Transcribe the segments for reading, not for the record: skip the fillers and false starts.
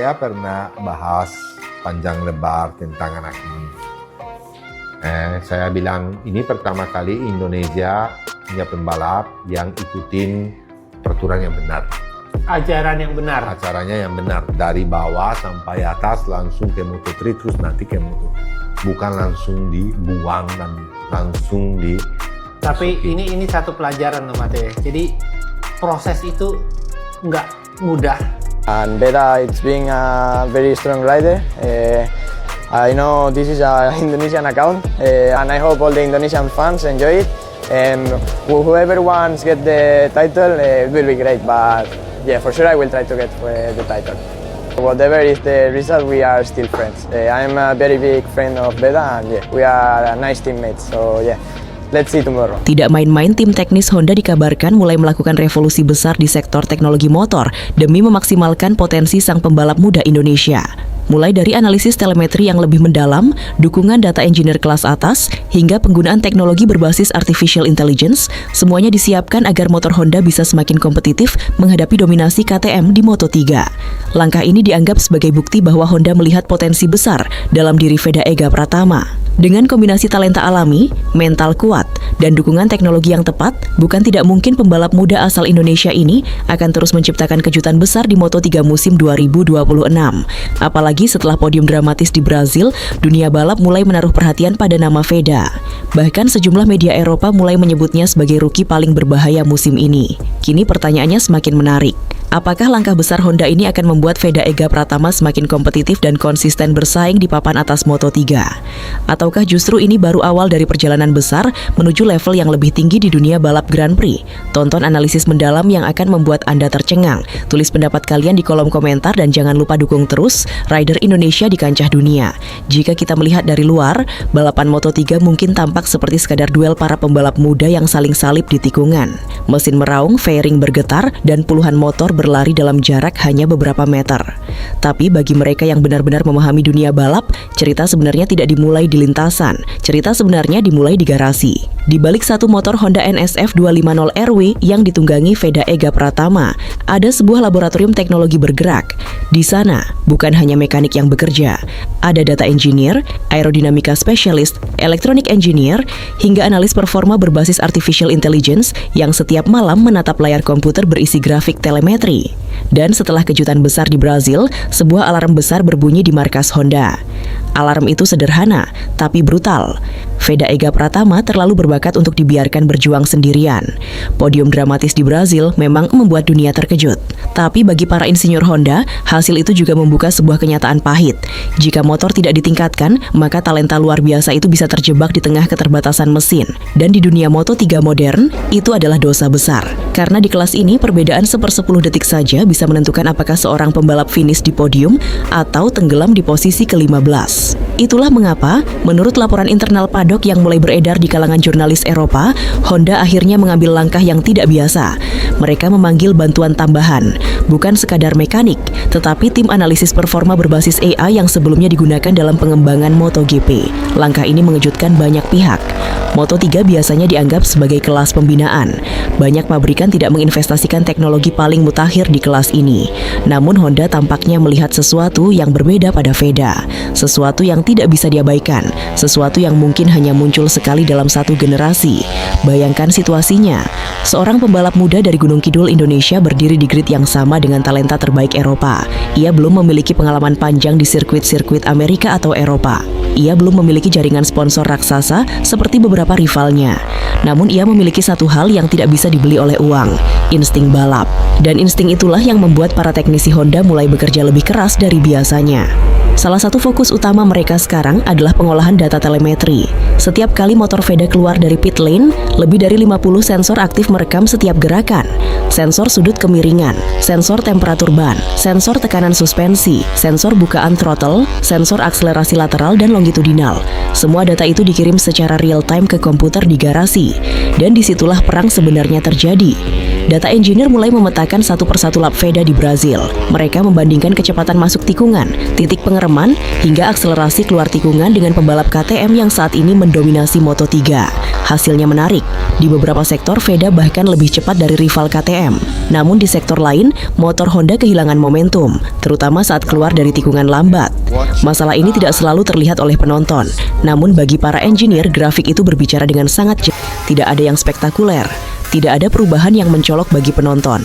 saya pernah bahas panjang lebar tentang anak ini. Saya bilang ini pertama kali Indonesia punya pembalap yang ikutin peraturan yang benar. Ajaran yang benar. Acaranya yang benar. Dari bawah sampai atas langsung ke Moto3 terus nanti ke Moto. Bukan langsung dibuang dan langsung di... Tapi ini satu pelajaran loh Mate. Jadi proses itu nggak mudah. And Beda, it's being a very strong rider. I know this is an Indonesian account, and I hope all the Indonesian fans enjoy it. And whoever wants get the title, it will be great. But yeah, for sure I will try to get the title. Whatever is the result, we are still friends. I'm a very big friend of Beda, and yeah, we are a nice teammates. So yeah. Let's see tomorrow. Tidak main-main, tim teknis Honda dikabarkan mulai melakukan revolusi besar di sektor teknologi motor demi memaksimalkan potensi sang pembalap muda Indonesia. Mulai dari analisis telemetri yang lebih mendalam, dukungan data engineer kelas atas, hingga penggunaan teknologi berbasis artificial intelligence, semuanya disiapkan agar motor Honda bisa semakin kompetitif menghadapi dominasi KTM di Moto3. Langkah ini dianggap sebagai bukti bahwa Honda melihat potensi besar dalam diri Veda Ega Pratama. Dengan kombinasi talenta alami, mental kuat, dan dukungan teknologi yang tepat, bukan tidak mungkin pembalap muda asal Indonesia ini akan terus menciptakan kejutan besar di Moto3 musim 2026. Apalagi setelah podium dramatis di Brazil, dunia balap mulai menaruh perhatian pada nama Veda. Bahkan sejumlah media Eropa mulai menyebutnya sebagai rookie paling berbahaya musim ini. Kini pertanyaannya semakin menarik. Apakah langkah besar Honda ini akan membuat Veda Ega Pratama semakin kompetitif dan konsisten bersaing di papan atas Moto3? Ataukah justru ini baru awal dari perjalanan besar menuju level yang lebih tinggi di dunia balap Grand Prix? Tonton analisis mendalam yang akan membuat Anda tercengang. Tulis pendapat kalian di kolom komentar dan jangan lupa dukung terus rider Indonesia di kancah dunia. Jika kita melihat dari luar, balapan Moto3 mungkin tampak seperti sekadar duel para pembalap muda yang saling salib di tikungan. Mesin meraung, fairing bergetar, dan puluhan motor berlari dalam jarak hanya beberapa meter. Tapi bagi mereka yang benar-benar memahami dunia balap, cerita sebenarnya tidak dimulai di lintasan. Cerita sebenarnya dimulai di garasi. Di balik satu motor Honda NSF 250RW yang ditunggangi Veda Ega Pratama, ada sebuah laboratorium teknologi bergerak. Di sana, bukan hanya mekanik yang bekerja. Ada data engineer, aerodinamika specialist, electronic engineer, hingga analis performa berbasis artificial intelligence yang setiap malam menatap layar komputer berisi grafik telemetri. Dan setelah kejutan besar di Brazil, sebuah alarm besar berbunyi di markas Honda. Alarm itu sederhana, tapi brutal. Veda Ega Pratama terlalu berbakat untuk dibiarkan berjuang sendirian. Podium dramatis di Brazil memang membuat dunia terkejut. Tapi bagi para insinyur Honda, hasil itu juga membuka sebuah kenyataan pahit. Jika motor tidak ditingkatkan, maka talenta luar biasa itu bisa terjebak di tengah keterbatasan mesin. Dan di dunia Moto3 modern, itu adalah dosa besar. Karena di kelas ini, perbedaan 1/10 detik saja bisa menentukan apakah seorang pembalap finish di podium atau tenggelam di posisi ke-15. Itulah mengapa, menurut laporan internal paddock yang mulai beredar di kalangan jurnalis Eropa, Honda akhirnya mengambil langkah yang tidak biasa. Mereka memanggil bantuan tambahan, bukan sekadar mekanik, tetapi tim analisis performa berbasis AI yang sebelumnya digunakan dalam pengembangan MotoGP. Langkah ini mengejutkan banyak pihak. Moto3 biasanya dianggap sebagai kelas pembinaan. Banyak pabrikan tidak menginvestasikan teknologi paling mutakhir di kelas ini. Namun Honda tampaknya melihat sesuatu yang berbeda pada Veda. Sesuatu yang tidak bisa diabaikan. Sesuatu yang mungkin hanya muncul sekali dalam satu generasi. Bayangkan situasinya. Seorang pembalap muda dari Gunung Kidul Indonesia berdiri di grid yang sama dengan talenta terbaik Eropa. Ia belum memiliki pengalaman panjang di sirkuit-sirkuit Amerika atau Eropa. Ia belum memiliki jaringan sponsor raksasa seperti beberapa rivalnya. Namun ia memiliki satu hal yang tidak bisa dibeli oleh uang, insting balap. Dan insting itulah yang membuat para teknisi Honda mulai bekerja lebih keras dari biasanya. Salah satu fokus utama mereka sekarang adalah pengolahan data telemetri. Setiap kali motor Veda keluar dari pit lane, lebih dari 50 sensor aktif merekam setiap gerakan. Sensor sudut kemiringan, sensor temperatur ban, sensor tekanan suspensi, sensor bukaan throttle, sensor akselerasi lateral dan longitudinal. Semua data itu dikirim secara real-time ke komputer di garasi, dan disitulah perang sebenarnya terjadi. Data engineer mulai memetakan satu persatu lap Veda di Brazil. Mereka membandingkan kecepatan masuk tikungan, titik pengereman, hingga akselerasi keluar tikungan dengan pembalap KTM yang saat ini mendominasi Moto3. Hasilnya menarik. Di beberapa sektor, Veda bahkan lebih cepat dari rival KTM. Namun di sektor lain, motor Honda kehilangan momentum, terutama saat keluar dari tikungan lambat. Masalah ini tidak selalu terlihat oleh penonton. Namun bagi para engineer, grafik itu berbicara dengan sangat jelas. Tidak ada yang spektakuler. Tidak ada perubahan yang mencolok bagi penonton.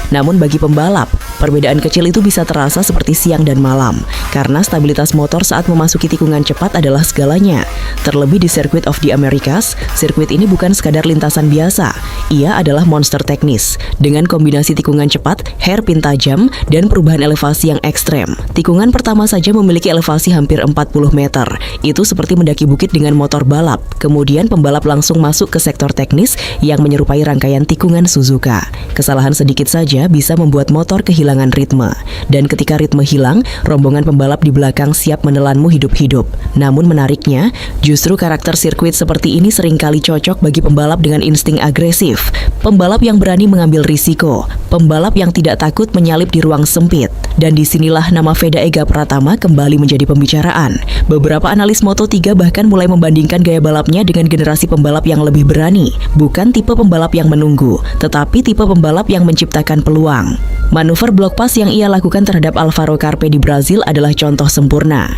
Namun bagi pembalap, perbedaan kecil itu bisa terasa seperti siang dan malam, karena stabilitas motor saat memasuki tikungan cepat adalah segalanya. Terlebih di Circuit of the Americas, sirkuit ini bukan sekadar lintasan biasa. Ia adalah monster teknis, dengan kombinasi tikungan cepat, hairpin tajam, dan perubahan elevasi yang ekstrem. Tikungan pertama saja memiliki elevasi hampir 40 meter. Itu seperti mendaki bukit dengan motor balap. Kemudian pembalap langsung masuk ke sektor teknis yang menyerupai rangkaian tikungan Suzuka. Kesalahan sedikit saja bisa membuat motor kehilangan ritme. Dan ketika ritme hilang, rombongan pembalap di belakang siap menelanmu hidup-hidup. Namun menariknya, justru karakter sirkuit seperti ini seringkali cocok bagi pembalap dengan insting agresif. Pembalap yang berani mengambil risiko. Pembalap yang tidak takut menyalip di ruang sempit. Dan disinilah nama Veda Ega Pratama kembali menjadi pembicaraan. Beberapa analis Moto3 bahkan mulai membandingkan gaya balapnya dengan generasi pembalap yang lebih berani. Bukan tipe pembalap yang menunggu, tetapi tipe pembalap yang menciptakan peluang. Manuver block pass yang ia lakukan terhadap Alvaro Carpe di Brazil adalah contoh sempurna.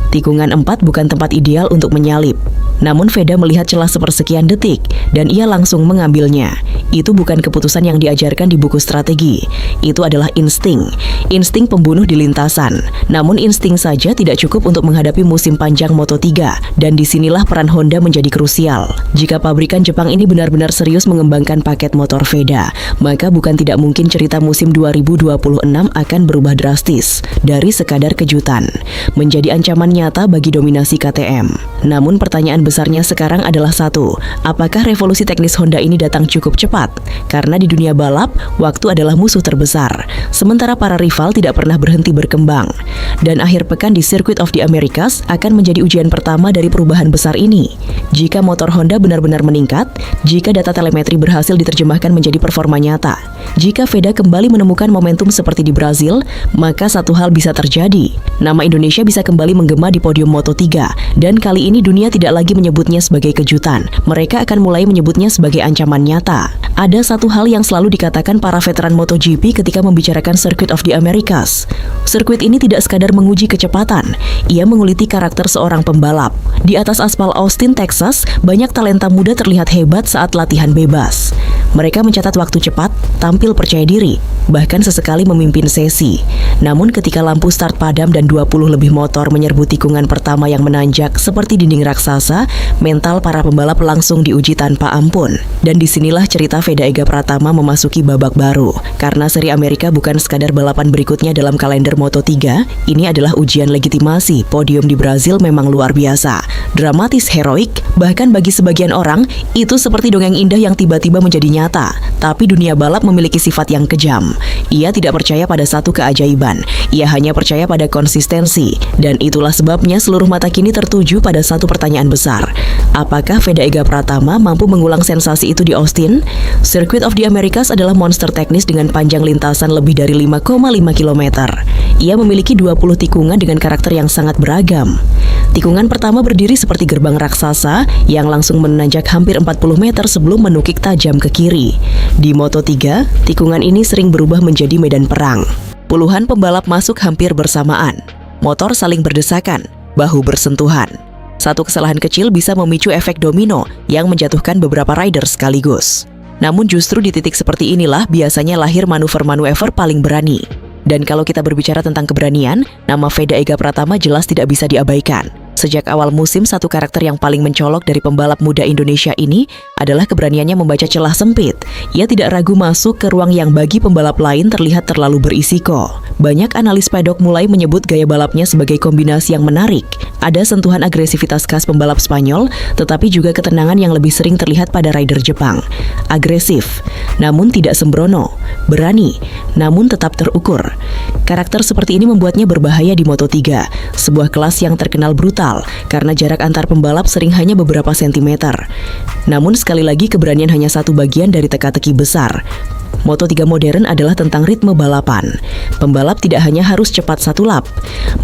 Tikungan 4 bukan tempat ideal untuk menyalip. Namun Veda melihat celah sepersekian detik dan ia langsung mengambilnya. Itu bukan keputusan yang diajarkan di buku strategi. Itu adalah insting. Insting pembunuh di lintasan. Namun insting saja tidak cukup untuk menghadapi musim panjang Moto3, dan disinilah peran Honda menjadi krusial. Jika pabrikan Jepang ini benar-benar serius mengembangkan paket motor Veda, maka bukan tidak mungkin cerita musim 2026 akan berubah drastis dari sekadar kejutan menjadi ancaman nyata bagi dominasi KTM. Namun pertanyaan besarnya sekarang adalah satu, apakah revolusi teknis Honda ini datang cukup cepat? Karena di dunia balap, waktu adalah musuh terbesar, sementara para rival tidak pernah berhenti berkembang. Dan akhir pekan di Circuit of the Americas akan menjadi ujian pertama dari perubahan besar ini. Jika motor Honda benar-benar meningkat, jika data telemetri berhasil diterjemahkan menjadi performa nyata, jika Veda kembali menemukan momentum seperti di Brazil, maka satu hal bisa terjadi. Nama Indonesia bisa kembali menggema di podium Moto3, dan kali ini dunia tidak lagi menyebutnya sebagai kejutan. Mereka akan mulai menyebutnya sebagai ancaman nyata. Ada satu hal yang selalu dikatakan para veteran MotoGP ketika membicarakan Circuit of the Americas. Sirkuit ini tidak sekadar menguji kecepatan, ia menguliti karakter seorang pembalap. Di atas aspal Austin, Texas, banyak talenta muda terlihat hebat saat latihan bebas. Mereka mencatat waktu cepat, tampil percaya diri, bahkan sesekali memimpin sesi. Namun ketika lampu start padam dan 20 lebih motor menyerbu tikungan pertama yang menanjak seperti dinding raksasa, mental para pembalap langsung diuji tanpa ampun. Dan disinilah cerita Veda Ega Pratama memasuki babak baru. Karena seri Amerika bukan sekadar balapan berikutnya dalam kalender Moto3, ini adalah ujian legitimasi. Podium di Brazil memang luar biasa, dramatis, heroik, bahkan bagi sebagian orang, itu seperti dongeng indah yang tiba-tiba menjadi nyata. Tapi dunia balap memiliki sifat yang kejam. Ia tidak percaya pada satu keajaiban, ia hanya percaya pada konsistensi. Dan itulah sebabnya seluruh mata kini tertuju pada satu pertanyaan besar. Apakah Veda Ega Pratama mampu mengulang sensasi itu di Austin? Circuit of the Americas adalah monster teknis dengan panjang lintasan lebih dari 5,5 km. Ia memiliki 20 tikungan dengan karakter yang sangat beragam. Tikungan pertama berdiri seperti gerbang raksasa yang langsung menanjak hampir 40 meter sebelum menukik tajam ke kiri. Di Moto3, tikungan ini sering berubah menjadi medan perang. Puluhan pembalap masuk hampir bersamaan. Motor saling berdesakan, bahu bersentuhan. Satu kesalahan kecil bisa memicu efek domino yang menjatuhkan beberapa rider sekaligus. Namun justru di titik seperti inilah biasanya lahir manuver-manuver paling berani. Dan kalau kita berbicara tentang keberanian, nama Veda Ega Pratama jelas tidak bisa diabaikan. Sejak awal musim, satu karakter yang paling mencolok dari pembalap muda Indonesia ini adalah keberaniannya membaca celah sempit. Ia tidak ragu masuk ke ruang yang bagi pembalap lain terlihat terlalu berisiko. Banyak analis pedok mulai menyebut gaya balapnya sebagai kombinasi yang menarik. Ada sentuhan agresivitas khas pembalap Spanyol, tetapi juga ketenangan yang lebih sering terlihat pada rider Jepang. Agresif, namun tidak sembrono. Berani, namun tetap terukur. Karakter seperti ini membuatnya berbahaya di Moto3, sebuah kelas yang terkenal brutal. rival karena jarak antar pembalap sering hanya beberapa sentimeter. Namun sekali lagi keberanian hanya satu bagian dari teka-teki besar. Moto3 modern adalah tentang ritme balapan. Pembalap tidak hanya harus cepat satu lap,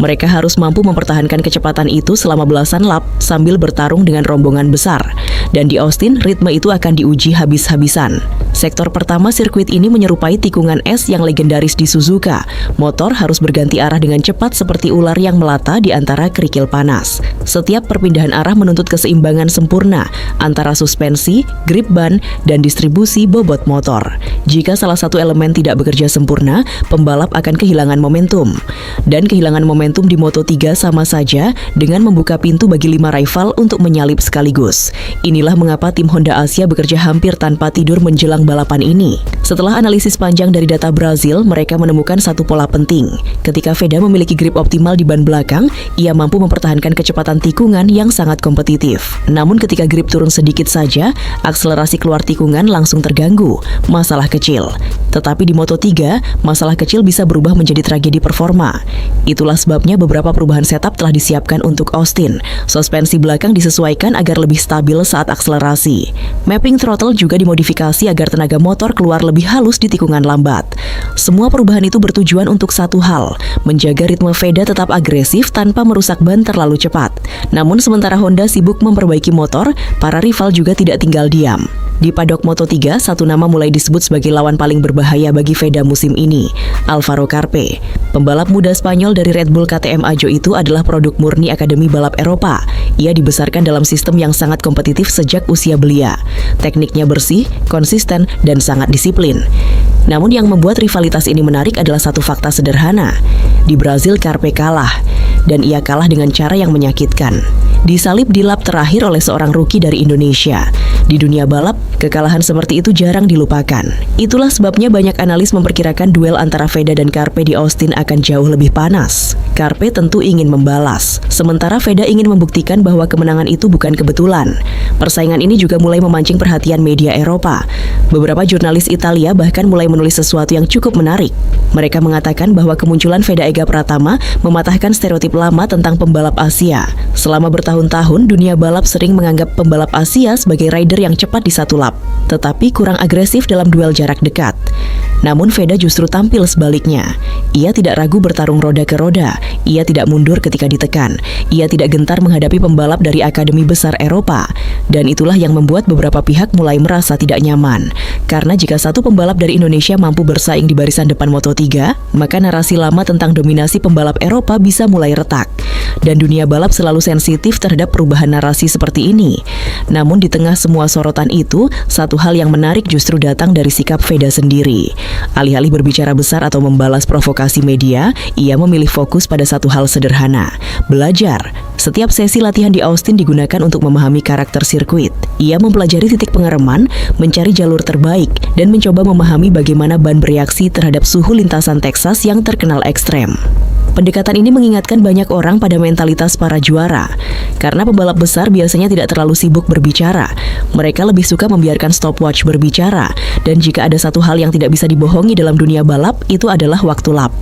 mereka harus mampu mempertahankan kecepatan itu selama belasan lap sambil bertarung dengan rombongan besar. Dan di Austin, ritme itu akan diuji habis-habisan. Sektor pertama sirkuit ini menyerupai tikungan es yang legendaris di Suzuka. Motor harus berganti arah dengan cepat seperti ular yang melata di antara kerikil panas. Setiap perpindahan arah menuntut keseimbangan sempurna antara suspensi, grip ban, dan distribusi bobot motor. Jika salah satu elemen tidak bekerja sempurna, pembalap akan kehilangan momentum. Dan kehilangan momentum di Moto3 sama saja dengan membuka pintu bagi 5 rival untuk menyalip sekaligus. Inilah mengapa tim Honda Asia bekerja hampir tanpa tidur menjelang balapan ini. Setelah analisis panjang dari data Brazil, mereka menemukan satu pola penting. Ketika Veda memiliki grip optimal di ban belakang, ia mampu mempertahankan kecepatan tikungan yang sangat kompetitif. Namun ketika grip turun sedikit saja, akselerasi keluar tikungan langsung terganggu. Masalah kecil. Tetapi di Moto3, masalah kecil bisa berubah menjadi tragedi performa. Itulah sebabnya beberapa perubahan setup telah disiapkan untuk Austin. Suspensi belakang disesuaikan agar lebih stabil saat akselerasi. Mapping throttle juga dimodifikasi agar tenaga motor keluar lebih halus di tikungan lambat. Semua perubahan itu bertujuan untuk satu hal, menjaga ritme Veda tetap agresif tanpa merusak ban terlalu cepat. Namun sementara Honda sibuk memperbaiki motor, para rival juga tidak tinggal diam. Di paddock Moto3, satu nama mulai disebut sebagai lawan paling berbahaya bagi Veda musim ini, Alvaro Carpe. Pembalap muda Spanyol dari Red Bull KTM Ajo itu adalah produk murni Akademi Balap Eropa. Ia dibesarkan dalam sistem yang sangat kompetitif sejak usia belia. Tekniknya bersih, konsisten, dan sangat disiplin. Namun yang membuat rivalitas ini menarik adalah satu fakta sederhana. Di Brazil, Carpe kalah. Dan ia kalah dengan cara yang menyakitkan. Disalip di lap terakhir oleh seorang rookie dari Indonesia. Di dunia balap, kekalahan seperti itu jarang dilupakan. Itulah sebabnya banyak analis memperkirakan duel antara Veda dan Carpe di Austin akan jauh lebih panas. Carpe tentu ingin membalas, sementara Veda ingin membuktikan bahwa kemenangan itu bukan kebetulan. Persaingan ini juga mulai memancing perhatian media Eropa. Beberapa jurnalis Italia bahkan mulai menulis sesuatu yang cukup menarik. Mereka mengatakan bahwa kemunculan Veda Ega Pratama mematahkan stereotip lama tentang pembalap Asia. Selama bertahun-tahun, dunia balap sering menganggap pembalap Asia sebagai rider yang cepat di satu lap, tetapi kurang agresif dalam duel jarak dekat. Namun Veda justru tampil sebaliknya. Ia tidak ragu bertarung roda ke roda. Ia tidak mundur ketika ditekan. Ia tidak gentar menghadapi pembalap dari akademi besar Eropa. Dan itulah yang membuat beberapa pihak mulai merasa tidak nyaman. Karena jika satu pembalap dari Indonesia mampu bersaing di barisan depan Moto3, maka narasi lama tentang dominasi pembalap Eropa bisa mulai retak. Dan dunia balap selalu sensitif terhadap perubahan narasi seperti ini. Namun di tengah semua sorotan itu, satu hal yang menarik justru datang dari sikap Veda sendiri. Alih-alih berbicara besar atau membalas provokasi media, ia memilih fokus pada satu hal sederhana, belajar. Setiap sesi latihan di Austin digunakan untuk memahami karakter sirkuit. Ia mempelajari titik pengereman, mencari jalur terbaik, dan mencoba memahami bagaimana ban bereaksi terhadap suhu lintasan Texas yang terkenal ekstrem. Pendekatan ini mengingatkan banyak orang pada mentalitas para juara. Karena pembalap besar biasanya tidak terlalu sibuk berbicara. Mereka lebih suka membiarkan stopwatch berbicara. Dan jika ada satu hal yang tidak bisa dibohongi dalam dunia balap, itu adalah waktu lap.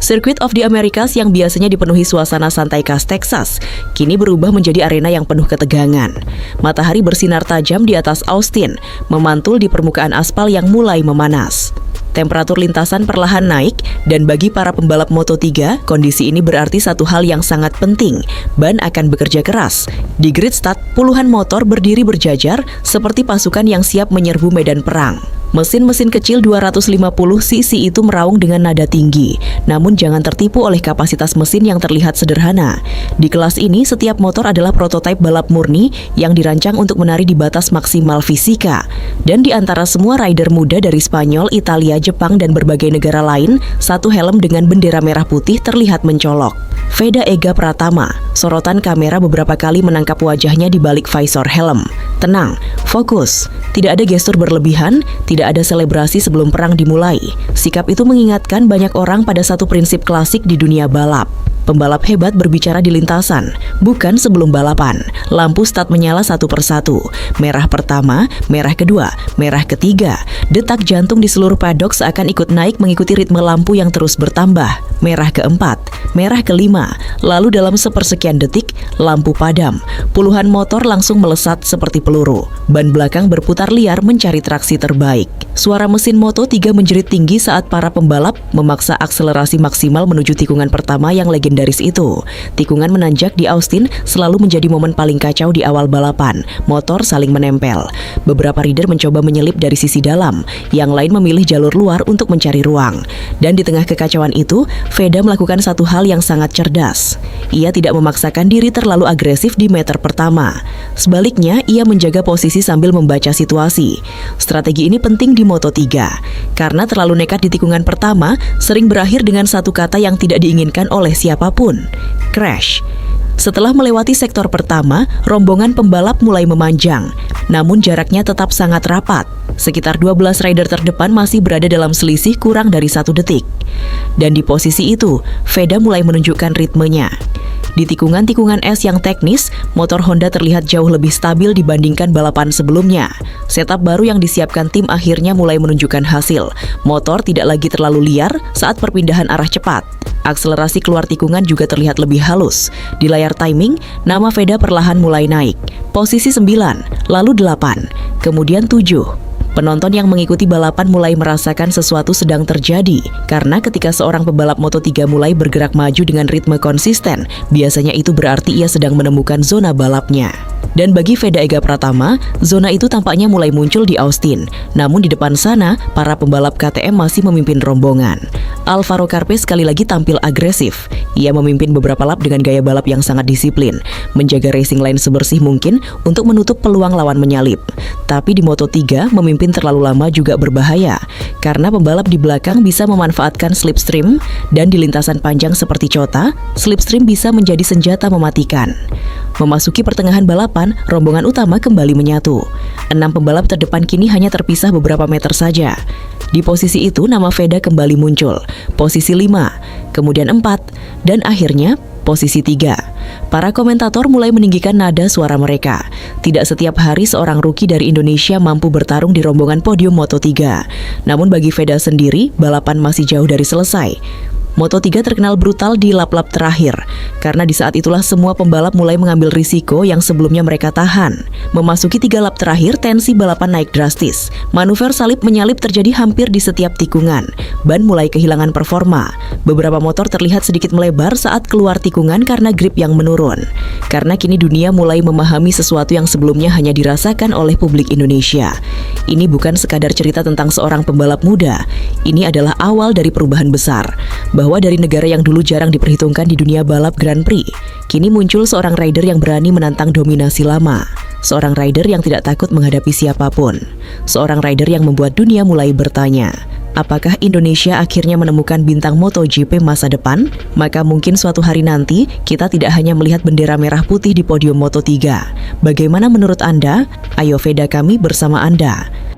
Circuit of the Americas yang biasanya dipenuhi suasana santai khas Texas, kini berubah menjadi arena yang penuh ketegangan. Matahari bersinar tajam di atas Austin, memantul di permukaan aspal yang mulai memanas. Temperatur lintasan perlahan naik, dan bagi para pembalap Moto3, kondisi ini berarti satu hal yang sangat penting. Ban akan bekerja keras. Di grid start, puluhan motor berdiri berjajar seperti pasukan yang siap menyerbu medan perang. Mesin-mesin kecil 250 cc itu meraung dengan nada tinggi, namun jangan tertipu oleh kapasitas mesin yang terlihat sederhana. Di kelas ini, setiap motor adalah prototipe balap murni yang dirancang untuk menari di batas maksimal fisika. Dan di antara semua rider muda dari Spanyol, Italia, Jepang, dan berbagai negara lain, satu helm dengan bendera merah putih terlihat mencolok. Veda Ega Pratama, sorotan kamera beberapa kali menangkap wajahnya di balik visor helm. Tenang, fokus, tidak ada gestur berlebihan, tidak ada selebrasi sebelum perang dimulai. Sikap itu mengingatkan banyak orang pada satu prinsip klasik di dunia balap. Pembalap hebat berbicara di lintasan, bukan sebelum balapan. Lampu start menyala satu persatu. Merah pertama, merah kedua, merah ketiga. Detak jantung di seluruh paddock seakan ikut naik mengikuti ritme lampu yang terus bertambah. Merah keempat, merah kelima. Lalu dalam sepersekian detik, lampu padam, puluhan motor langsung melesat seperti peluru. Ban belakang berputar liar mencari traksi terbaik. Suara mesin Moto3 menjerit tinggi saat para pembalap memaksa akselerasi maksimal menuju tikungan pertama yang legendaris itu. Tikungan menanjak di Austin selalu menjadi momen paling kacau di awal balapan. Motor saling menempel. Beberapa rider mencoba menyelip dari sisi dalam, yang lain memilih jalur luar untuk mencari ruang. Dan di tengah kekacauan itu, Veda melakukan satu hal yang sangat cerdas. Ia tidak memaksakan diri terlalu agresif di meter pertama. Sebaliknya, ia menjaga posisi sambil membaca situasi. Strategi ini penting di Moto3, karena terlalu nekat di tikungan pertama sering berakhir dengan satu kata yang tidak diinginkan oleh siapapun: crash. Setelah melewati sektor pertama, rombongan pembalap mulai memanjang, namun jaraknya tetap sangat rapat. Sekitar 12 rider terdepan masih berada dalam selisih kurang dari 1 detik. Dan di posisi itu, Veda mulai menunjukkan ritmenya. Di tikungan-tikungan es yang teknis, motor Honda terlihat jauh lebih stabil dibandingkan balapan sebelumnya. Setup baru yang disiapkan tim akhirnya mulai menunjukkan hasil. Motor tidak lagi terlalu liar saat perpindahan arah cepat. Akselerasi keluar tikungan juga terlihat lebih halus. Di layar timing, nama Veda perlahan mulai naik. Posisi 9, lalu 8, kemudian 7. Penonton yang mengikuti balapan mulai merasakan sesuatu sedang terjadi, karena ketika seorang pembalap Moto3 mulai bergerak maju dengan ritme konsisten, biasanya itu berarti ia sedang menemukan zona balapnya. Dan bagi Veda Ega Pratama, zona itu tampaknya mulai muncul di Austin. Namun di depan sana, para pembalap KTM masih memimpin rombongan. Alvaro Carpe sekali lagi tampil agresif. Ia memimpin beberapa lap dengan gaya balap yang sangat disiplin, menjaga racing line sebersih mungkin untuk menutup peluang lawan menyalip. Tapi di Moto3, memimpin terlalu lama juga berbahaya, karena pembalap di belakang bisa memanfaatkan slipstream, dan di lintasan panjang seperti Chota, slipstream bisa menjadi senjata mematikan. Memasuki pertengahan balapan, rombongan utama kembali menyatu. 6 pembalap terdepan kini hanya terpisah beberapa meter saja. Di posisi itu, nama Veda kembali muncul. Posisi 5, kemudian 4, dan akhirnya posisi 3. Para komentator mulai meninggikan nada suara mereka. Tidak setiap hari seorang rookie dari Indonesia mampu bertarung di rombongan podium Moto3. Namun bagi Veda sendiri, balapan masih jauh dari selesai. Moto3 terkenal brutal di lap-lap terakhir, karena di saat itulah semua pembalap mulai mengambil risiko yang sebelumnya mereka tahan. Memasuki 3 lap terakhir, tensi balapan naik drastis. Manuver salip-menyalip terjadi hampir di setiap tikungan. Ban mulai kehilangan performa. Beberapa motor terlihat sedikit melebar saat keluar tikungan karena grip yang menurun. Karena kini dunia mulai memahami sesuatu yang sebelumnya hanya dirasakan oleh publik Indonesia. Ini bukan sekadar cerita tentang seorang pembalap muda. Ini adalah awal dari perubahan besar. Bahwa dari negara yang dulu jarang diperhitungkan di dunia balap Grand Prix, kini muncul seorang rider yang berani menantang dominasi lama. Seorang rider yang tidak takut menghadapi siapapun. Seorang rider yang membuat dunia mulai bertanya, apakah Indonesia akhirnya menemukan bintang MotoGP masa depan? Maka mungkin suatu hari nanti kita tidak hanya melihat bendera merah putih di podium Moto3. Bagaimana menurut Anda? Ayo Veda kami bersama Anda.